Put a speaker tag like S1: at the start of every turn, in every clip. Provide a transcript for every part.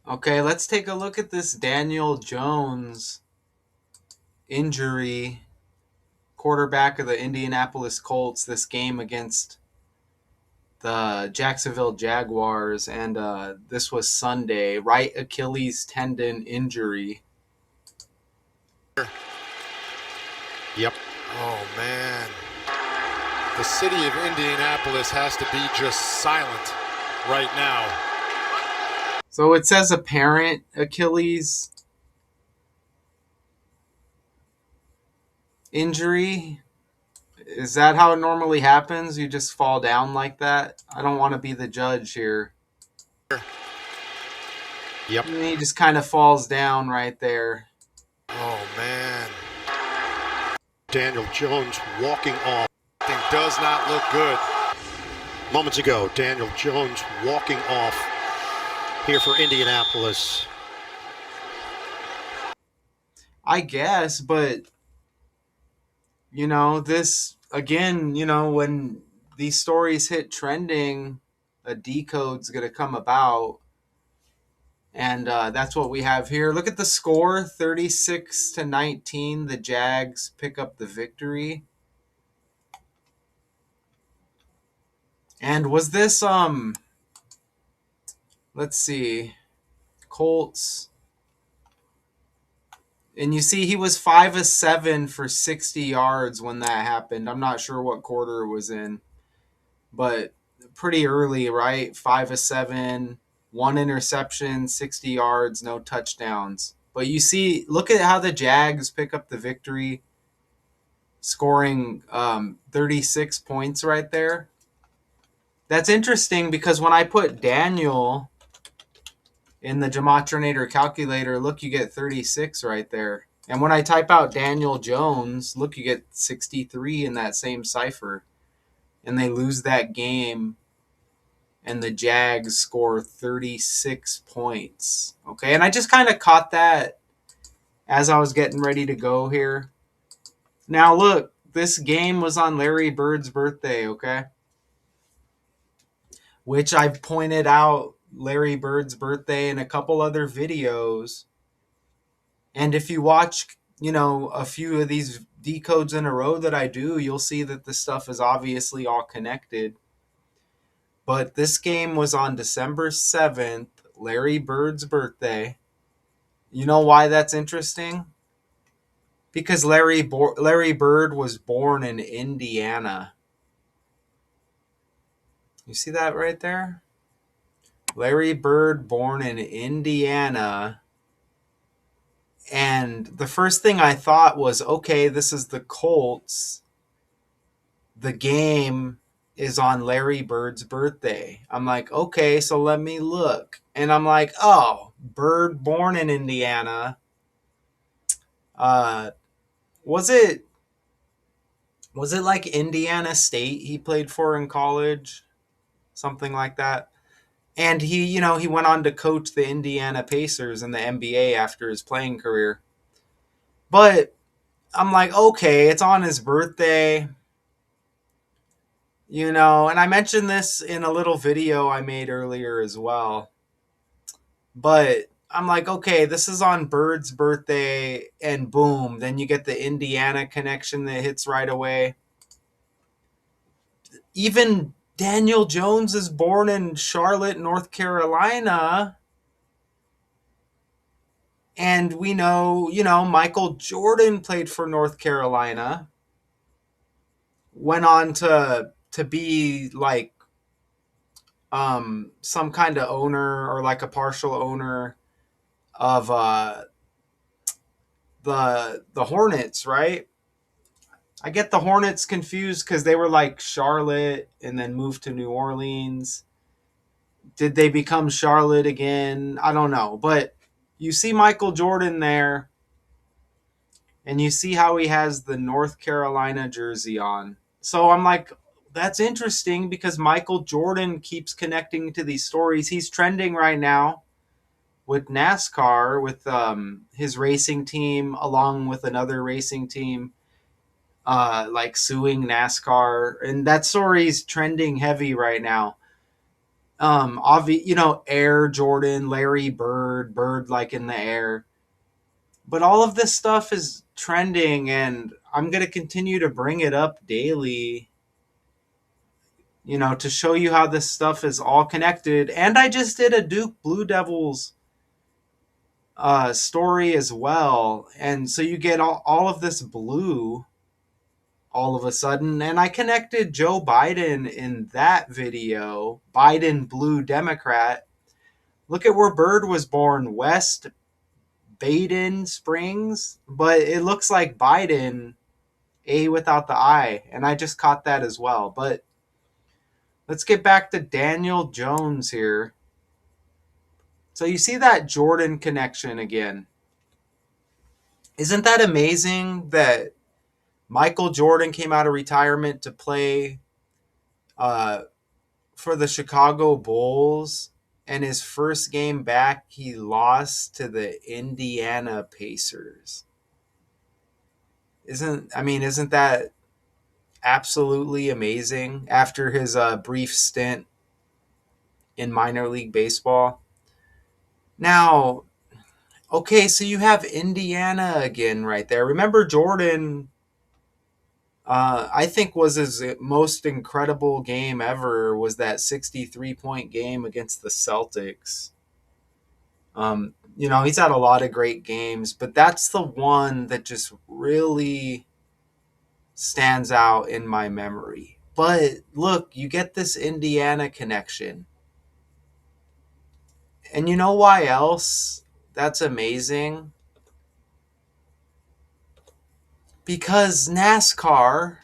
S1: Okay, let's take a look at this Daniel Jones injury, quarterback of the Indianapolis Colts, this game against the Jacksonville Jaguars. And this was Sunday, right Achilles tendon injury.
S2: Yep. Oh, man. The city of Indianapolis has to be just silent right now.
S1: So it says apparent Achilles injury. Is that how it normally happens? You just fall down like that? I don't want to be the judge here.
S2: Yep.
S1: And he just kind of falls down right there.
S2: Oh, man. Daniel Jones walking off. Thing does not look good. Moments ago, Daniel Jones walking off here for Indianapolis.
S1: I guess, but this again, when these stories hit trending, a decode's going to come about. And that's what we have here. Look at the score, 36-19. The Jags pick up the victory. And was this let's see, Colts. And you see he was 5 of 7 for 60 yards when that happened. I'm not sure what quarter it was in, but pretty early, right? 5 of 7, one interception, 60 yards, no touchdowns. But you see, look at how the Jags pick up the victory, scoring 36 points right there. That's interesting because when I put Daniel in the Gematrinator calculator, look, you get 36 right there. And when I type out Daniel Jones, look, you get 63 in that same cipher. And they lose that game, and the Jags score 36 points. Okay, and I just kind of caught that as I was getting ready to go here. Now, look, this game was on Larry Bird's birthday, okay? Which I've pointed out Larry Bird's birthday in a couple other videos. And if you watch, a few of these decodes in a row that I do, you'll see that this stuff is obviously all connected. But this game was on December 7th, Larry Bird's birthday. You know why that's interesting? Because Larry Bird was born in Indiana. You see that right there? Larry Bird born in Indiana. And the first thing I thought was, okay, this is the Colts. The game is on Larry Bird's birthday. I'm like, okay, so let me look. And I'm like, oh, Bird born in Indiana. Was it like Indiana State he played for in college? Something like that. And he went on to coach the Indiana Pacers in the NBA after his playing career. But I'm like, okay, it's on his birthday. And I mentioned this in a little video I made earlier as well. But I'm like, okay, this is on Bird's birthday, and boom, then you get the Indiana connection that hits right away. Even Daniel Jones is born in Charlotte, North Carolina. And we know, Michael Jordan played for North Carolina. Went on to be like some kind of owner or like a partial owner of the Hornets, right? I get the Hornets confused because they were like Charlotte and then moved to New Orleans. Did they become Charlotte again? I don't know. But you see Michael Jordan there, and you see how he has the North Carolina jersey on. So I'm like, that's interesting because Michael Jordan keeps connecting to these stories. He's trending right now with NASCAR, with his racing team, along with another racing team, like suing NASCAR. And that story's trending heavy right now. Air Jordan, Larry Bird, Bird like in the air. But all of this stuff is trending, and I'm going to continue to bring it up daily, to show you how this stuff is all connected. And I just did a Duke Blue Devils story as well. And so you get all of this blue all of a sudden. And I connected Joe Biden in that video, Biden Blue Democrat. Look at where Bird was born, West Baden Springs, but it looks like Biden, A without the I, and I just caught that as well. But let's get back to Daniel Jones here. So you see that Jordan connection again. Isn't that amazing that Michael Jordan came out of retirement to play uh, for the Chicago Bulls, and his first game back, he lost to the Indiana Pacers? Isn't that absolutely amazing after his brief stint in minor league baseball? Now, okay, so you have Indiana again right there. Remember Jordan, I think was his most incredible game ever was that 63-point game against the Celtics. He's had a lot of great games, but that's the one that just really stands out in my memory. But look, you get this Indiana connection. And you know why else that's amazing? Because NASCAR,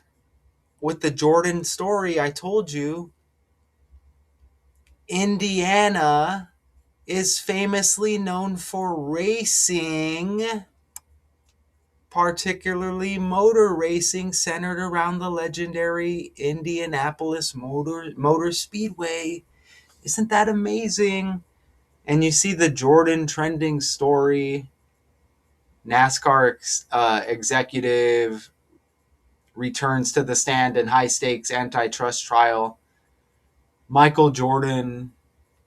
S1: with the Jordan story I told you, Indiana is famously known for racing, particularly motor racing centered around the legendary Indianapolis Motor Speedway. Isn't that amazing? And you see the Jordan trending story. NASCAR executive returns to the stand in high stakes antitrust trial. Michael Jordan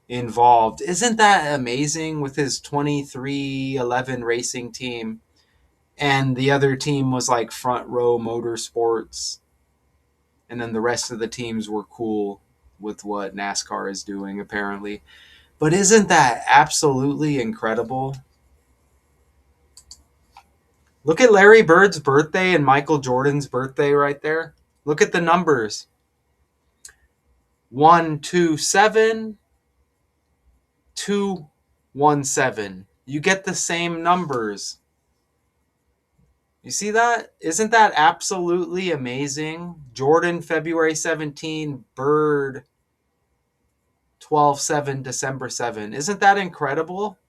S1: involved. Isn't that amazing with his 2311 racing team? And the other team was like Front Row Motorsports. And then the rest of the teams were cool with what NASCAR is doing, apparently. But isn't that absolutely incredible? Look at Larry Bird's birthday and Michael Jordan's birthday right there. Look at the numbers. 127, 217. You get the same numbers. You see that? Isn't that absolutely amazing? Jordan, February 17, Bird, 12/7, December 7. Isn't that incredible?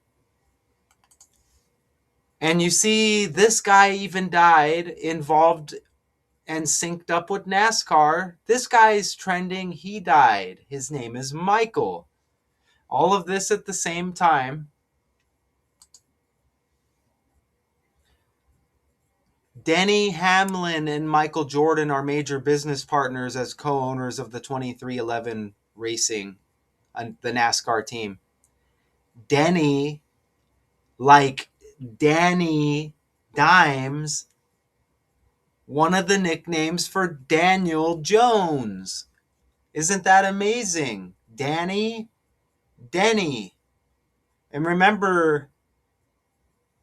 S1: And you see, this guy even died involved and synced up with NASCAR. This guy's trending. He died. His name is Michael. All of this at the same time. Denny Hamlin and Michael Jordan are major business partners as co-owners of the 2311 Racing, the NASCAR team. Denny, like Danny Dimes, one of the nicknames for Daniel Jones. Isn't that amazing? Denny. And remember,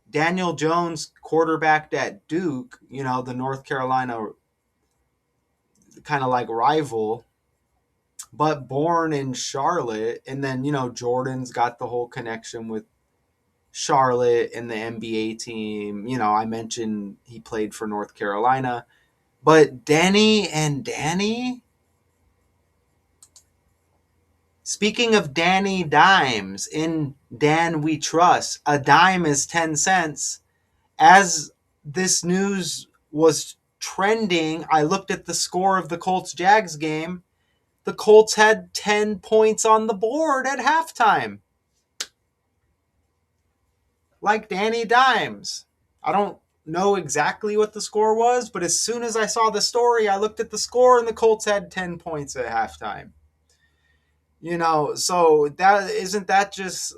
S1: Daniel Jones quarterbacked at Duke, the North Carolina kind of like rival, but born in Charlotte. And then, Jordan's got the whole connection with Charlotte and the NBA team. I mentioned he played for North Carolina. But Denny and Danny, speaking of Danny Dimes, in Dan We Trust, a dime is 10 cents. As this news was trending, I looked at the score of the Colts-Jags game. The Colts had 10 points on the board at halftime. Like Danny Dimes. I don't know exactly what the score was, but as soon as I saw the story, I looked at the score and the Colts had 10 points at halftime. So that isn't that just,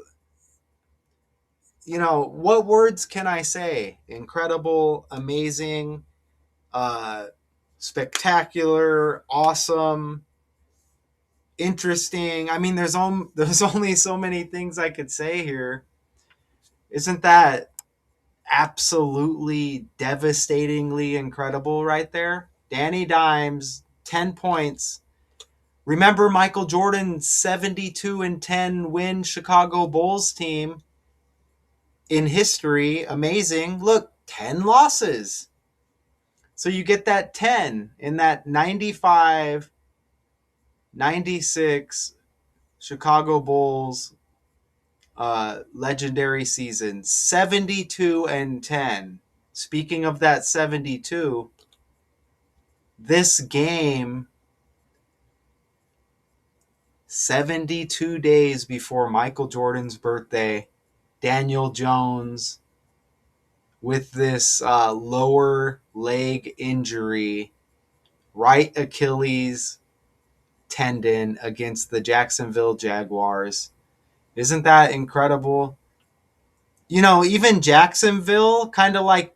S1: what words can I say? Incredible, amazing, uh, spectacular, awesome, interesting. I mean, there's only so many things I could say here. Isn't that absolutely devastatingly incredible right there? Danny Dimes, 10 points. Remember Michael Jordan's 72-10 win Chicago Bulls team in history? Amazing. Look, 10 losses. So you get that 10 in that 95-96 Chicago Bulls legendary season, 72-10. Speaking of that 72, this game, 72 days before Michael Jordan's birthday, Daniel Jones with this lower leg injury, right Achilles tendon against the Jacksonville Jaguars. Isn't that incredible? Even Jacksonville, kind of like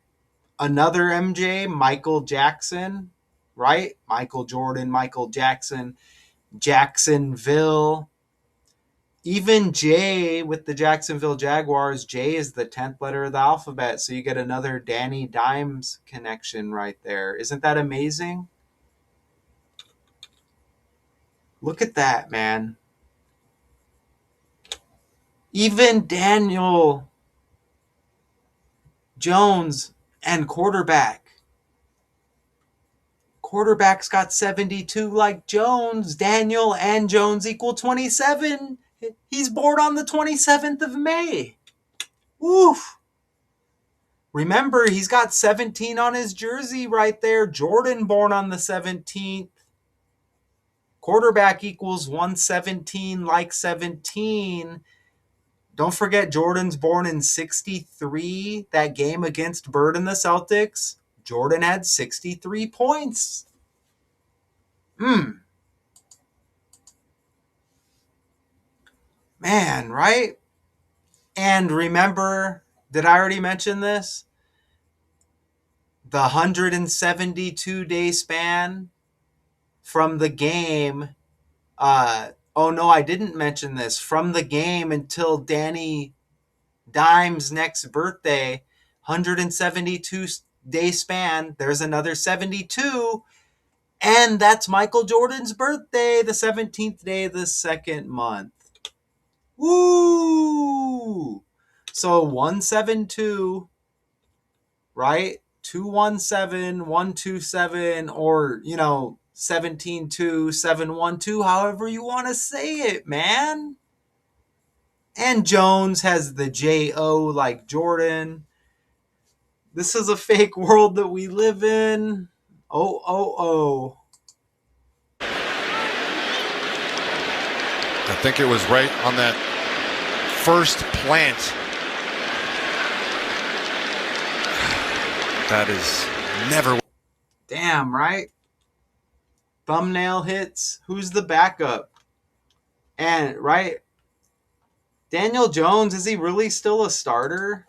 S1: another MJ, Michael Jackson, right? Michael Jordan, Michael Jackson, Jacksonville. Even J with the Jacksonville Jaguars, J is the 10th letter of the alphabet. So you get another Danny Dimes connection right there. Isn't that amazing? Look at that, man. Even Daniel Jones and quarterback's got 72 like Jones. Daniel and Jones equal 27. He's born on the 27th of May. Woof. Remember, he's got 17 on his jersey right there. Jordan born on the 17th. Quarterback equals 117 like 17. Don't forget Jordan's born in 63. That game against Bird and the Celtics, Jordan had 63 points. Man, right? And remember, did I already mention this? The 172-day span from the game. Oh, no, I didn't mention this. From the game until Danny Dimes' next birthday, 172-day span. There's another 72. And that's Michael Jordan's birthday, the 17th day of the second month. Woo! So 172, right? 217, 127, or 17-2, 712, however you want to say it, man. And Jones has the J-O like Jordan. This is a fake world that we live in. Oh, oh, oh.
S3: I think it was right on that first plant. That is never.
S1: Damn, right? Thumbnail hits. Who's the backup? And, right? Daniel Jones, is he really still a starter?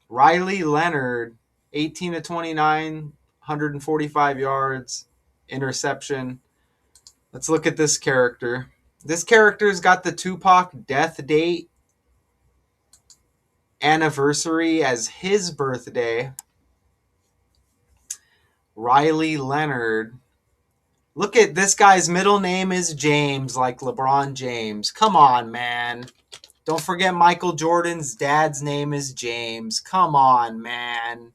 S1: Riley Leonard, 18-29, 145 yards, interception. Let's look at this character. This character's got the Tupac death date anniversary as his birthday. Riley Leonard. Look at this guy's middle name is James, like LeBron James. Come on, man. Don't forget Michael Jordan's dad's name is James. Come on, man.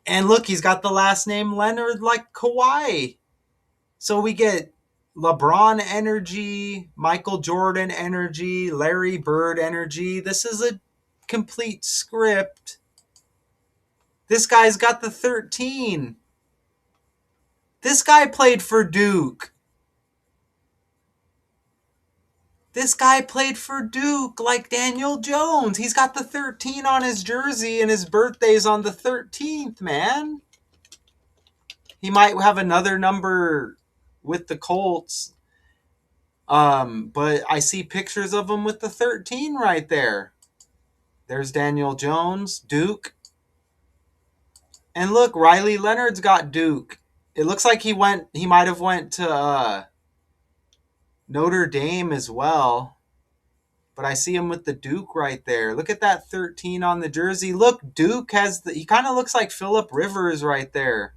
S1: And look, he's got the last name Leonard like Kawhi. So we get LeBron energy, Michael Jordan energy, Larry Bird energy. This is a complete script. This guy's got the 13. This guy played for Duke. This guy played for Duke like Daniel Jones. He's got the 13 on his jersey and his birthday's on the 13th, man. He might have another number with the Colts. But I see pictures of him with the 13 right there. There's Daniel Jones, Duke. And look, Riley Leonard's got Duke. It looks like he might have went to Notre Dame as well. But I see him with the Duke right there. Look at that 13 on the jersey. Look, Duke he kind of looks like Phillip Rivers right there.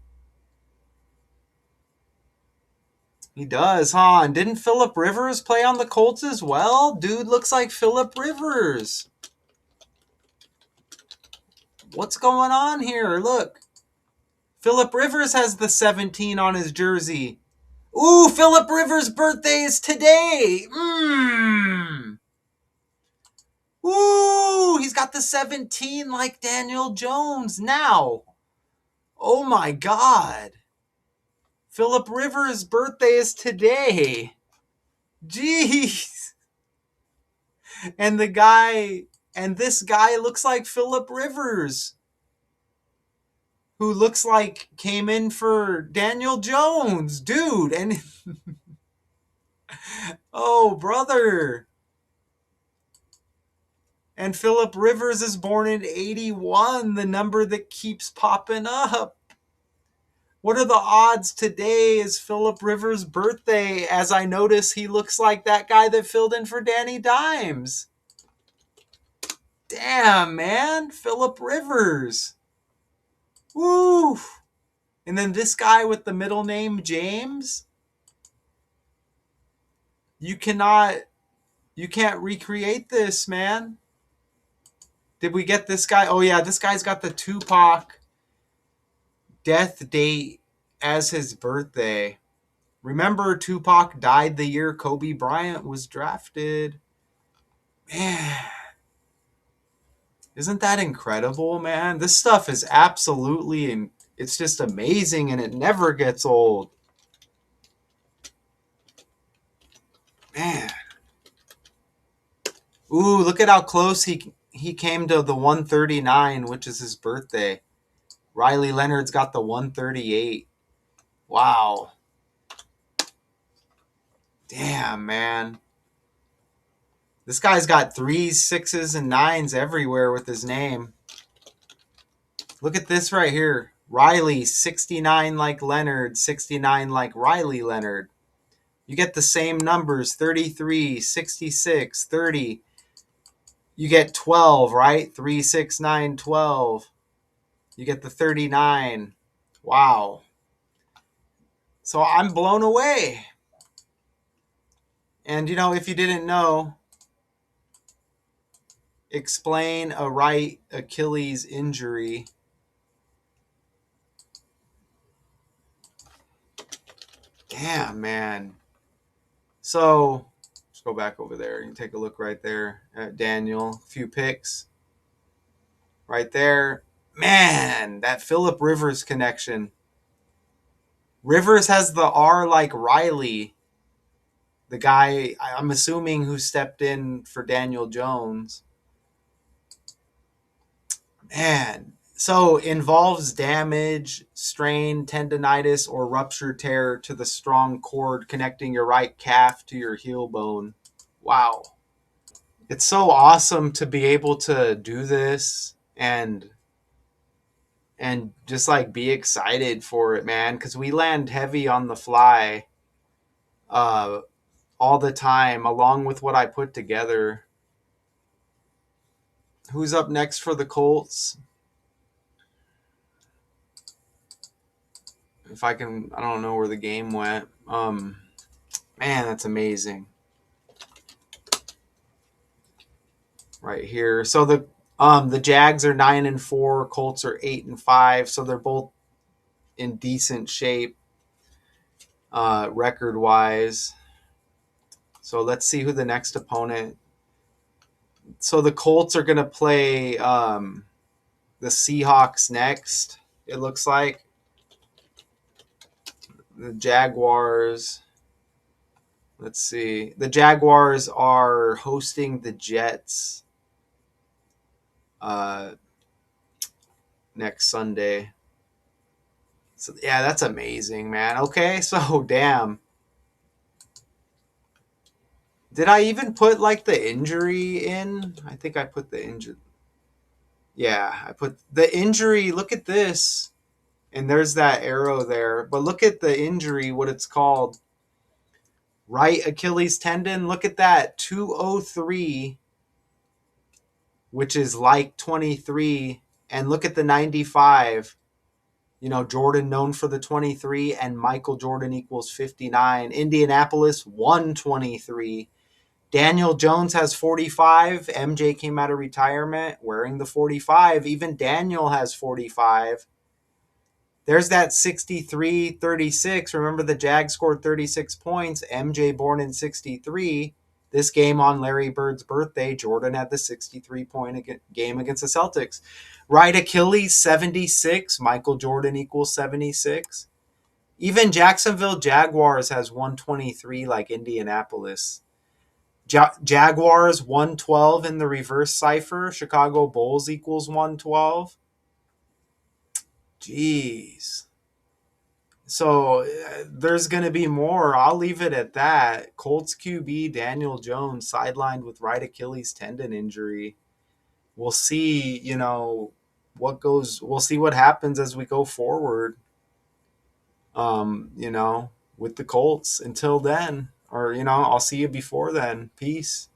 S1: He does, huh? And didn't Phillip Rivers play on the Colts as well? Dude looks like Phillip Rivers. What's going on here? Look. Phillip Rivers has the 17 on his jersey. Ooh, Phillip Rivers' birthday is today. Ooh, he's got the 17 like Daniel Jones now. Oh my God. Phillip Rivers' birthday is today. Jeez. And this guy looks like Phillip Rivers, who looks like came in for Daniel Jones, dude. And oh, brother. And Phillip Rivers is born in 81, the number that keeps popping up. What are the odds today is Phillip Rivers' birthday, as I notice he looks like that guy that filled in for Danny Dimes? Damn, man. Phillip Rivers. Woo. And then this guy with the middle name James. You can't recreate this, man. Did we get this guy? Oh yeah, this guy's got the Tupac death date as his birthday. Remember, Tupac died the year Kobe Bryant was drafted. Man, isn't that incredible, man? This stuff is absolutely, it's just amazing, and it never gets old. Man. Ooh, look at how close he came to the 139, which is his birthday. Riley Leonard's got the 138. Wow. Damn, man. This guy's got 3s, 6s, and 9s everywhere with his name. Look at this right here. Riley, 69 like Leonard, 69 like Riley Leonard. You get the same numbers, 33, 66, 30. You get 12, right? 3, 6, 9, 12. You get the 39. Wow. So I'm blown away. And, if you didn't know, explain a right Achilles injury. Damn, man. So, let's go back over there. You can take a look right there at Daniel. A few picks. Right there. Man, that Phillip Rivers connection. Rivers has the R like Riley. The guy, I'm assuming, who stepped in for Daniel Jones. Man. So, involves damage, strain, tendonitis, or rupture tear to the strong cord connecting your right calf to your heel bone. Wow. It's so awesome to be able to do this and just like be excited for it, man, because we land heavy on the fly all the time, along with what I put together. Who's up next for the Colts? If I can, I don't know where the game went. Man, that's amazing. Right here. So the Jags are 9-4, Colts are 8-5, so they're both in decent shape record wise. So let's see who the next opponent. So the Colts are going to play the Seahawks next, it looks like. The Jaguars. Let's see. The Jaguars are hosting the Jets next Sunday. So yeah, that's amazing, man. Okay, so damn. Did I even put like the injury in? I think I put the injury. Yeah, I put the injury. Look at this. And there's that arrow there. But look at the injury, what it's called. Right Achilles tendon. Look at that. 203, which is like 23. And look at the 95. Jordan known for the 23, and Michael Jordan equals 59. Indianapolis 123. Daniel Jones has 45. MJ came out of retirement wearing the 45. Even Daniel has 45. There's that 63-36. Remember the Jags scored 36 points. MJ born in 63. This game on Larry Bird's birthday, Jordan had the 63-point game against the Celtics. Right Achilles, 76. Michael Jordan equals 76. Even Jacksonville Jaguars has 123 like Indianapolis. Jaguars 112 in the reverse cipher. Chicago Bulls equals 112. Jeez. So there's going to be more. I'll leave it at that. Colts QB Daniel Jones sidelined with right Achilles tendon injury. We'll see, we'll see what happens as we go forward, with the Colts. Until then, or, I'll see you before then. Peace.